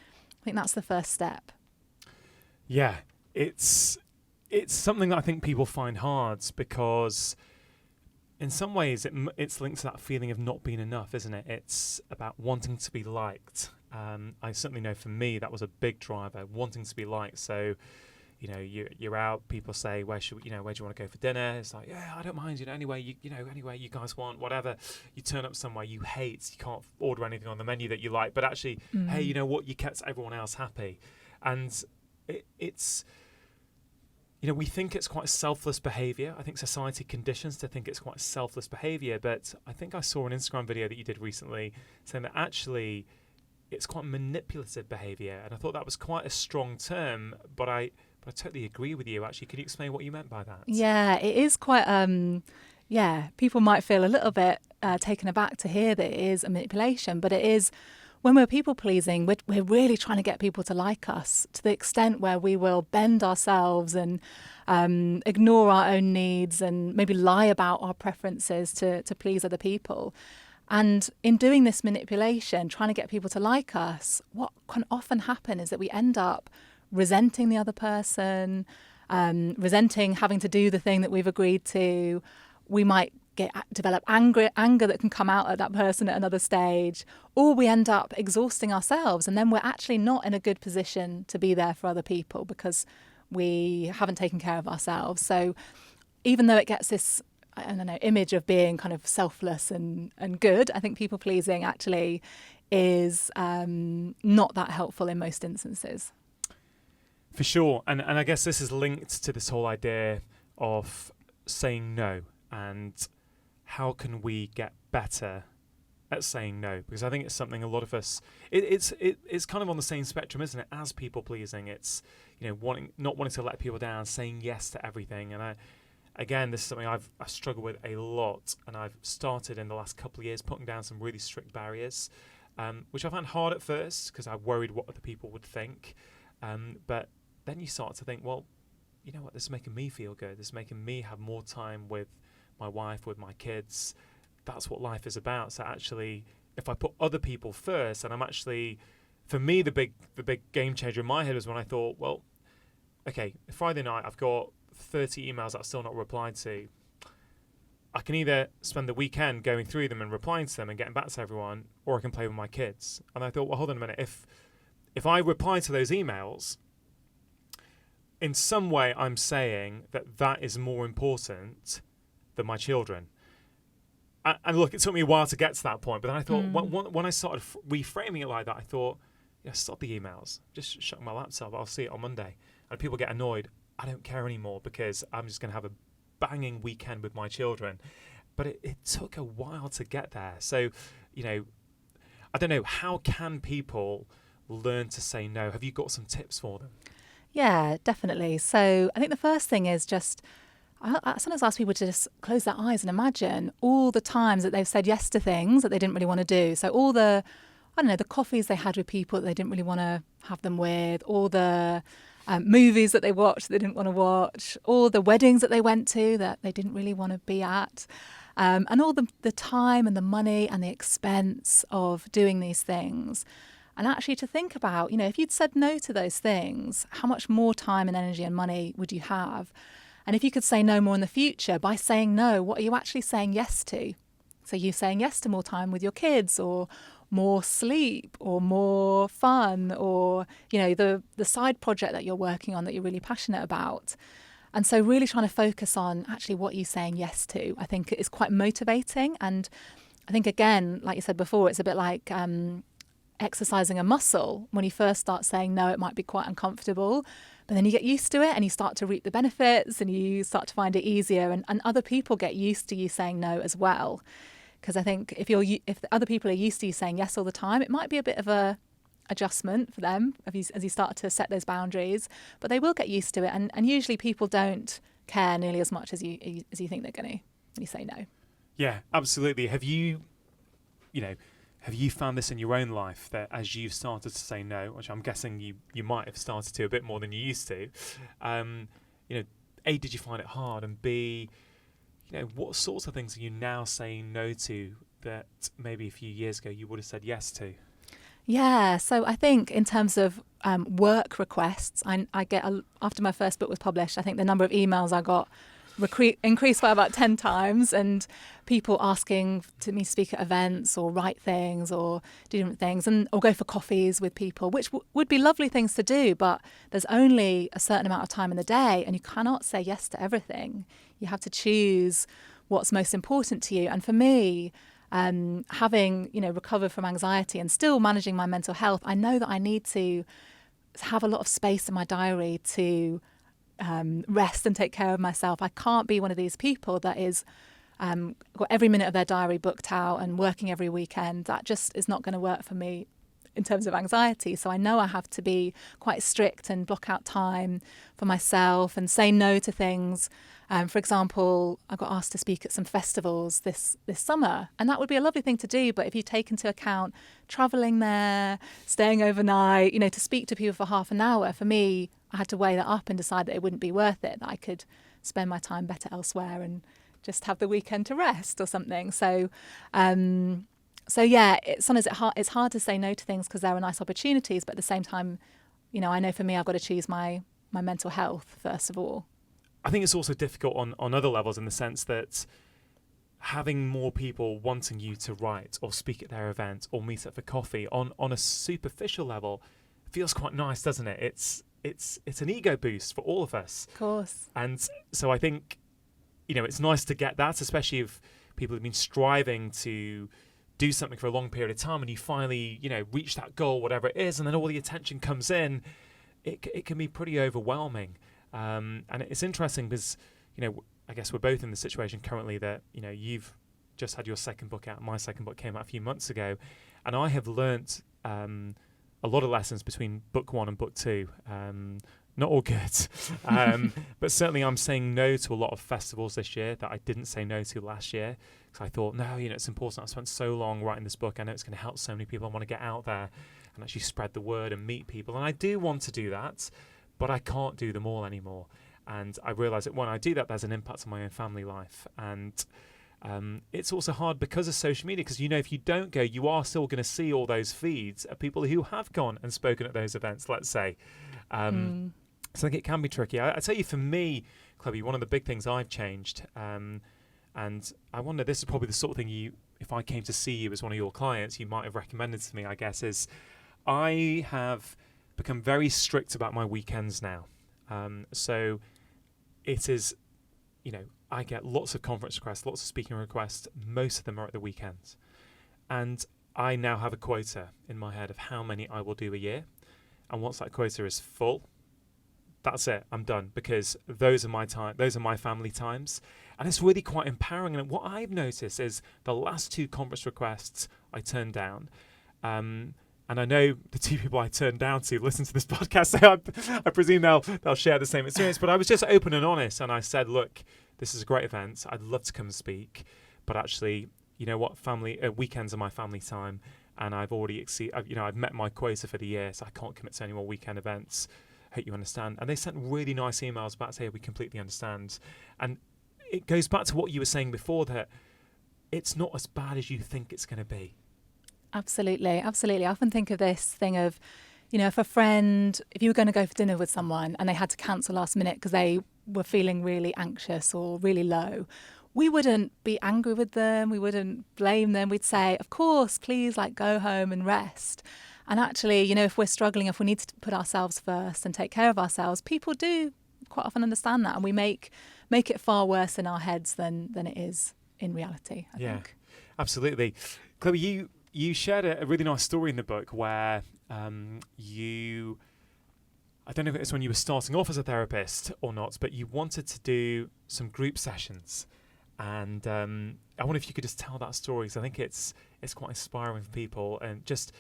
I think that's the first step. Yeah, it's something that I think people find hard because in some ways it's linked to that feeling of not being enough, isn't it? It's about wanting to be liked. I certainly know for me that was a big driver, wanting to be liked. So, you're out, people say, where do you want to go for dinner? It's like, yeah, I don't mind, anywhere you guys want, whatever. You turn up somewhere you hate, you can't order anything on the menu that you like, but actually, hey, you know what? You kept everyone else happy. And it's we think it's quite selfless behaviour. I think society conditions to think it's quite selfless behaviour, but I think I saw an Instagram video that you did recently saying that actually it's quite manipulative behaviour, and I thought that was quite a strong term, but I totally agree with you, actually. Can you explain what you meant by that? Yeah, it is quite, people might feel a little bit taken aback to hear that it is a manipulation, but it is, when we're people pleasing, we're really trying to get people to like us to the extent where we will bend ourselves and ignore our own needs and maybe lie about our preferences to please other people. And in doing this manipulation, trying to get people to like us, what can often happen is that we end up resenting the other person, resenting having to do the thing that we've agreed to. We might develop anger that can come out at that person at another stage, or we end up exhausting ourselves, and then we're actually not in a good position to be there for other people because we haven't taken care of ourselves. So even though it gets this, image of being kind of selfless and good, I think people pleasing actually is not that helpful in most instances. For sure. And I guess this is linked to this whole idea of saying no and how can we get better at saying no? Because I think it's something a lot of us, it's kind of on the same spectrum, isn't it? As people pleasing, it's, not wanting to let people down, saying yes to everything. And again, this is something I've struggled with a lot, and I've started in the last couple of years putting down some really strict barriers, which I found hard at first because I worried what other people would think. But then you start to think, well, you know what, this is making me feel good. This is making me have more time with my wife, with my kids. That's what life is about. So actually, if I put other people first, and I'm actually, for me, the big game changer in my head was when I thought, well, okay, Friday night, I've got 30 emails that I've still not replied to. I can either spend the weekend going through them and replying to them and getting back to everyone, or I can play with my kids. And I thought, well, hold on a minute. If I reply to those emails, in some way I'm saying that is more important than my children. And look, it took me a while to get to that point, but then I thought, when I started reframing it like that, I thought, yeah, stop the emails. Just shut my laptop. I'll see it on Monday. And people get annoyed. I don't care anymore because I'm just going to have a banging weekend with my children. But it took a while to get there. So, I don't know, how can people learn to say no? Have you got some tips for them? Yeah, definitely. So I think the first thing is just, I sometimes ask people to just close their eyes and imagine all the times that they've said yes to things that they didn't really want to do. So all the, I don't know, the coffees they had with people that they didn't really want to have them with, all the movies that they watched that they didn't want to watch, all the weddings that they went to that they didn't really want to be at, and all the time and the money and the expense of doing these things. And actually to think about, if you'd said no to those things, how much more time and energy and money would you have? And if you could say no more in the future, by saying no, what are you actually saying yes to? So you're saying yes to more time with your kids, or more sleep, or more fun, or, the side project that you're working on that you're really passionate about. And so really trying to focus on actually what you're saying yes to, I think is quite motivating. And I think, again, like you said before, it's a bit like exercising a muscle. When you first start saying no, it might be quite uncomfortable, but then you get used to it and you start to reap the benefits and you start to find it easier, and other people get used to you saying no as well. Because I think if the other people are used to you saying yes all the time, it might be a bit of a adjustment for them as you start to set those boundaries, but they will get used to it, and usually people don't care nearly as much as you think they're going to when you say no. Yeah, absolutely. Have you found this in your own life, that as you've started to say no, which I'm guessing you might have started to a bit more than you used to, A, did you find it hard? And B, what sorts of things are you now saying no to that maybe a few years ago you would have said yes to? Yeah, so I think in terms of work requests, I get, after my first book was published, I think the number of emails I got increased by about 10 times, and people asking me to speak at events or write things or do different things, or go for coffees with people, which would be lovely things to do, but there's only a certain amount of time in the day and you cannot say yes to everything. You have to choose what's most important to you. And for me, having recovered from anxiety and still managing my mental health, I know that I need to have a lot of space in my diary to rest and take care of myself. I can't be one of these people that is got every minute of their diary booked out and working every weekend. That just is not going to work for me in terms of anxiety. So I know I have to be quite strict and block out time for myself and say no to things. For example, I got asked to speak at some festivals this summer, and that would be a lovely thing to do. But if you take into account travelling there, staying overnight, to speak to people for half an hour, for me, I had to weigh that up and decide that it wouldn't be worth it, that I could spend my time better elsewhere and just have the weekend to rest or something. So yeah, sometimes it's hard to say no to things because there are nice opportunities, but at the same time, I know for me, I've got to choose my mental health first of all. I think it's also difficult on other levels, in the sense that having more people wanting you to write or speak at their event or meet up for coffee on a superficial level feels quite nice, doesn't it? It's an ego boost for all of us. Of course. And so I think, it's nice to get that, especially if people have been striving to do something for a long period of time and you finally, reach that goal, whatever it is, and then all the attention comes in. It can be pretty overwhelming. And it's interesting because, I guess we're both in the situation currently that, you've just had your second book out. My second book came out a few months ago. And I have learnt a lot of lessons between book one and book two. Not all good. But certainly I'm saying no to a lot of festivals this year that I didn't say no to last year. Because I thought, no, it's important. I've spent so long writing this book. I know it's going to help so many people. I want to get out there and actually spread the word and meet people. And I do want to do that, but I can't do them all anymore. And I realise that when I do that, there's an impact on my own family life. And it's also hard because of social media, because, if you don't go, you are still going to see all those feeds of people who have gone and spoken at those events, let's say. So I think it can be tricky. I tell you, for me, Chloe, one of the big things I've changed, and I wonder, this is probably the sort of thing if I came to see you as one of your clients, you might have recommended to me, I guess, is I have become very strict about my weekends now. So it is, I get lots of conference requests, lots of speaking requests. Most of them are at the weekends. And I now have a quota in my head of how many I will do a year. And once that quota is full, that's it. I'm done, because those are my time. Those are my family times. And it's really quite empowering. And what I've noticed is the last two conference requests I turned down. And And I know the two people I turned down to listen to this podcast, so I presume they'll share the same experience. But I was just open and honest, and I said, look, this is a great event. I'd love to come and speak, but actually, you know what, weekends are my family time, and I've already I've met my quota for the year, so I can't commit to any more weekend events. Hope you understand. And they sent really nice emails back saying, we completely understand. And it goes back to what you were saying before, that it's not as bad as you think it's going to be. Absolutely. I often think of this thing of, if you were going to go for dinner with someone and they had to cancel last minute because they were feeling really anxious or really low, we wouldn't be angry with them. We wouldn't blame them. We'd say, of course, please, go home and rest. And actually, if we're struggling, if we need to put ourselves first and take care of ourselves, people do quite often understand that. And we make it far worse in our heads than it is in reality, I think. Absolutely. Chloe, you shared a really nice story in the book where I don't know if it's when you were starting off as a therapist or not, but you wanted to do some group sessions. And I wonder if you could just tell that story, because I think it's quite inspiring for people, and just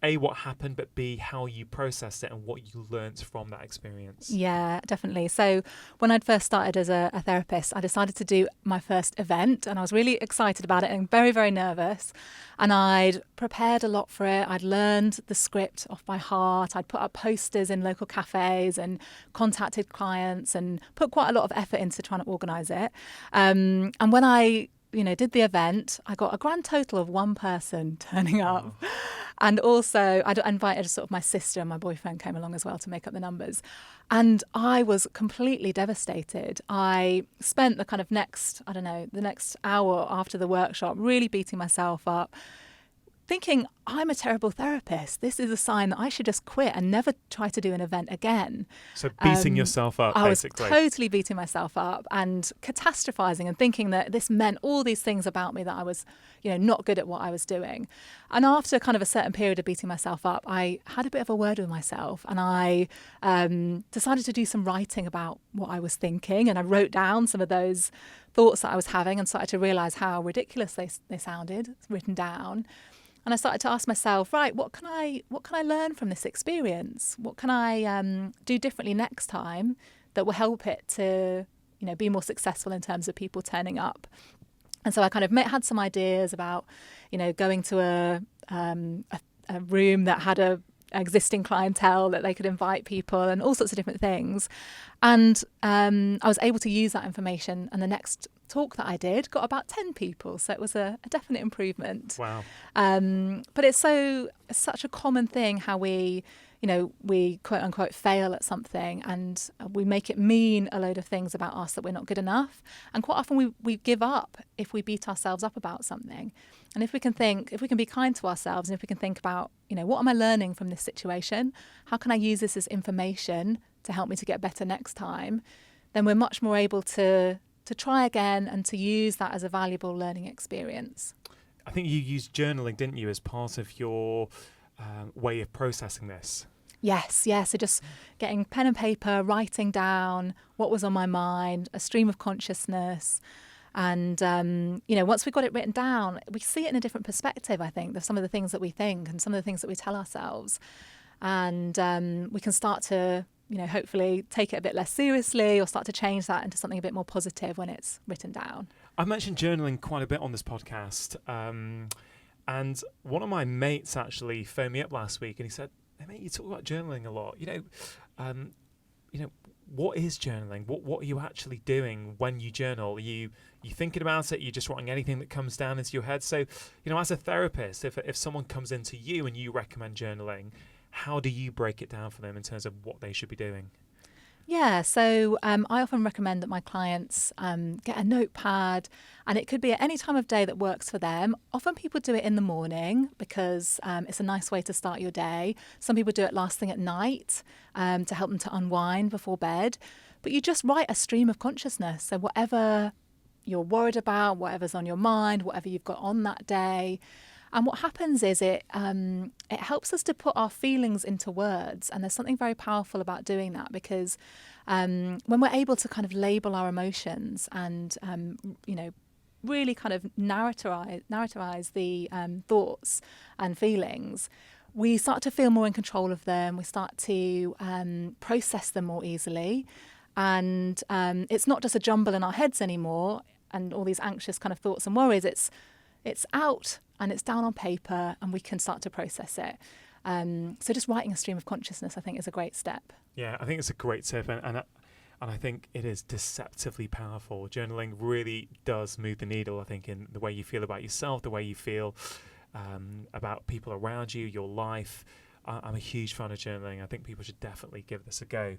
A, what happened, but B, how you processed it and what you learnt from that experience. Yeah, definitely. So when I'd first started as a therapist, I decided to do my first event, and I was really excited about it and very, very nervous. And I'd prepared a lot for it. I'd learned the script off by heart. I'd put up posters in local cafes and contacted clients and put quite a lot of effort into trying to organise it. And when I did the event, I got a grand total of one person turning up. Oh. And also I invited sort of my sister, and my boyfriend came along as well to make up the numbers. And I was completely devastated. I spent the kind of the next hour after the workshop really beating myself up, thinking, I'm a terrible therapist. This is a sign that I should just quit and never try to do an event again. So beating yourself up, basically. I was totally beating myself up and catastrophizing and thinking that this meant all these things about me, that I was, not good at what I was doing. And after kind of a certain period of beating myself up, I had a bit of a word with myself, and I decided to do some writing about what I was thinking. And I wrote down some of those thoughts that I was having and started to realize how ridiculous they sounded written down. And I started to ask myself, right, what can I learn from this experience? What can I do differently next time that will help it to, be more successful in terms of people turning up? And so I kind of had some ideas about, going to a room that had a existing clientele that they could invite people and all sorts of different things. And I was able to use that information, and the next talk that I did got about 10 people. So it was a definite improvement. Wow. But it's such a common thing how we quote unquote fail at something, and we make it mean a load of things about us, that we're not good enough. And quite often we give up if we beat ourselves up about something. And if we can be kind to ourselves, and if we can think about, what am I learning from this situation? How can I use this as information to help me to get better next time? Then we're much more able to try again and to use that as a valuable learning experience. I think you used journaling, didn't you, as part of your way of processing this? Yes. So just getting pen and paper, writing down what was on my mind, a stream of consciousness. And, once we got it written down, we see it in a different perspective, I think. There's some of the things that we think and some of the things that we tell ourselves. And we can start to, hopefully take it a bit less seriously, or start to change that into something a bit more positive when it's written down. I've mentioned journaling quite a bit on this podcast. And one of my mates actually phoned me up last week, and he said, "Hey, mate, you talk about journaling a lot. What is journaling? What are you actually doing when you journal? Are you thinking about it? Are you just writing anything that comes down into your head?" So, as a therapist, if someone comes into you and you recommend journaling, how do you break it down for them in terms of what they should be doing? Yeah, so I often recommend that my clients get a notepad, and it could be at any time of day that works for them. Often people do it in the morning because it's a nice way to start your day. Some people do it last thing at night to help them to unwind before bed. But you just write a stream of consciousness. So whatever you're worried about, whatever's on your mind, whatever you've got on that day. And what happens is it helps us to put our feelings into words. And there's something very powerful about doing that, because when we're able to kind of label our emotions and, really kind of narrativize the thoughts and feelings, we start to feel more in control of them. We start to process them more easily. And it's not just a jumble in our heads anymore and all these anxious kind of thoughts and worries. It's out and it's down on paper and we can start to process it. So just writing a stream of consciousness, I think, is a great step. Yeah, I think it's a great tip. And I think it is deceptively powerful. Journaling really does move the needle, I think, in the way you feel about yourself, the way you feel about people around you, your life. I'm a huge fan of journaling. I think people should definitely give this a go.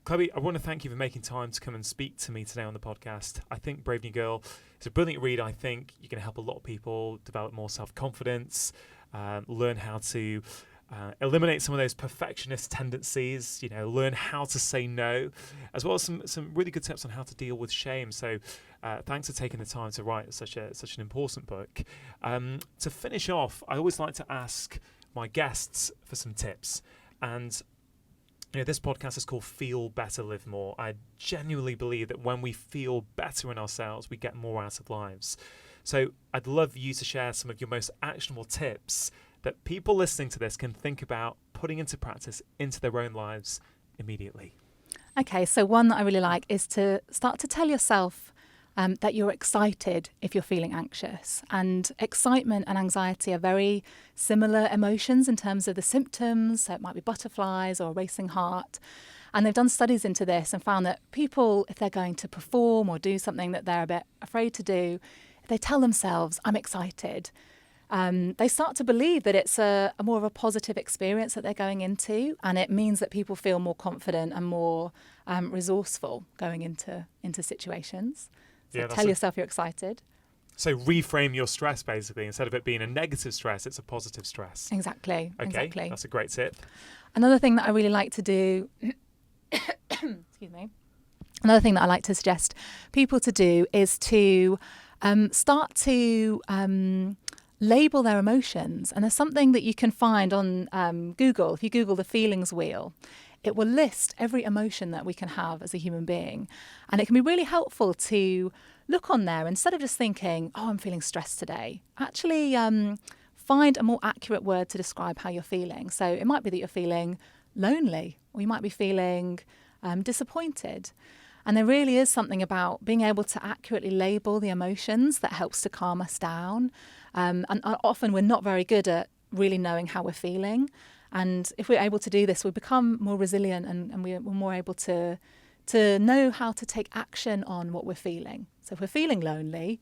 Chloe, I want to thank you for making time to come and speak to me today on the podcast. I think Brave New Girl is a brilliant read. I think you're going to help a lot of people develop more self-confidence, learn how to eliminate some of those perfectionist tendencies, learn how to say no, as well as some really good tips on how to deal with shame. So thanks for taking the time to write such an important book. To finish off, I always like to ask my guests for some tips. And this podcast is called Feel Better, Live More. I genuinely believe that when we feel better in ourselves, we get more out of lives. So I'd love you to share some of your most actionable tips that people listening to this can think about putting into practice into their own lives immediately. Okay, so one that I really like is to start to tell yourself that you're excited if you're feeling anxious. And excitement and anxiety are very similar emotions in terms of the symptoms. So it might be butterflies or a racing heart. And they've done studies into this and found that people, if they're going to perform or do something that they're a bit afraid to do, if they tell themselves, I'm excited, they start to believe that it's a more of a positive experience that they're going into, and it means that people feel more confident and more resourceful going into situations. So tell yourself you're excited. So reframe your stress, basically. Instead of it being a negative stress, it's a positive stress. Exactly. Okay, exactly. That's a great tip. Another thing that I really like to do, excuse me. Another thing that I like to suggest people to do is to start to label their emotions. And there's something that you can find on Google. If you Google the feelings wheel, it will list every emotion that we can have as a human being. And it can be really helpful to look on there instead of just thinking, I'm feeling stressed today. Actually find a more accurate word to describe how you're feeling. So it might be that you're feeling lonely, or you might be feeling disappointed. And there really is something about being able to accurately label the emotions that helps to calm us down. And often we're not very good at really knowing how we're feeling. And if we're able to do this, we become more resilient and we're more able to know how to take action on what we're feeling. So if we're feeling lonely,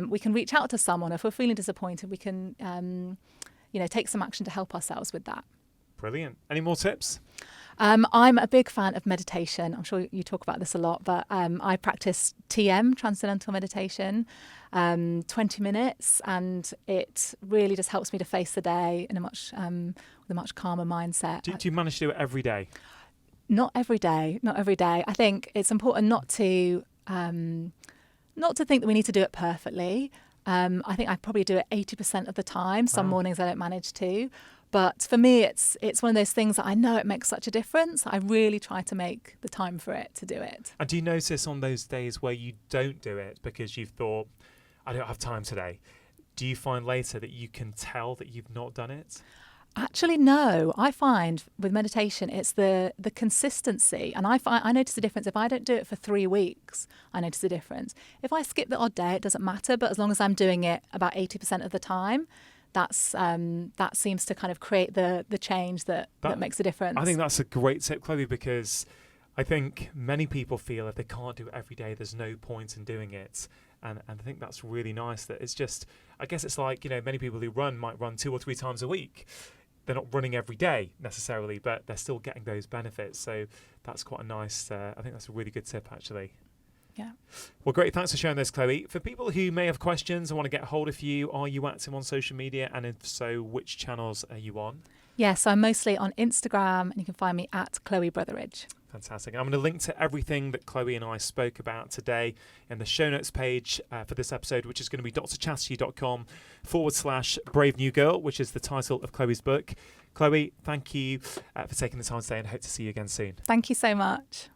we can reach out to someone. If we're feeling disappointed, we can take some action to help ourselves with that. Brilliant. Any more tips? I'm a big fan of meditation. I'm sure you talk about this a lot, but I practice TM, Transcendental Meditation, 20 minutes, and it really just helps me to face the day in with a much calmer mindset. Do you manage to do it every day? Not every day. I think it's important not to think that we need to do it perfectly. I think I probably do it 80% of the time. Some mornings I don't manage to. But for me, it's one of those things that I know it makes such a difference. I really try to make the time for it to do it. And do you notice on those days where you don't do it because you've thought, I don't have time today, do you find later that you can tell that you've not done it? Actually, no. I find with meditation, it's the consistency. And I notice the difference. If I don't do it for 3 weeks, I notice the difference. If I skip the odd day, it doesn't matter. But as long as I'm doing it about 80% of the time, that seems to kind of create the change that makes a difference. I think that's a great tip, Chloe, because I think many people feel if they can't do it every day, there's no point in doing it. And I think that's really nice that it's just, I guess it's like, many people who might run 2 or 3 times a week. They're not running every day necessarily, but they're still getting those benefits. So that's quite a nice, I think that's a really good tip, actually. Yeah. Well, great. Thanks for sharing this, Chloe. For people who may have questions and want to get hold of you, are you active on social media? And if so, which channels are you on? Yeah, so I'm mostly on Instagram, and you can find me at Chloe Brotheridge. Fantastic. I'm going to link to everything that Chloe and I spoke about today in the show notes page for this episode, which is going to be drchatterjee.com/Brave New Girl, which is the title of Chloe's book. Chloe, thank you for taking the time today and hope to see you again soon. Thank you so much.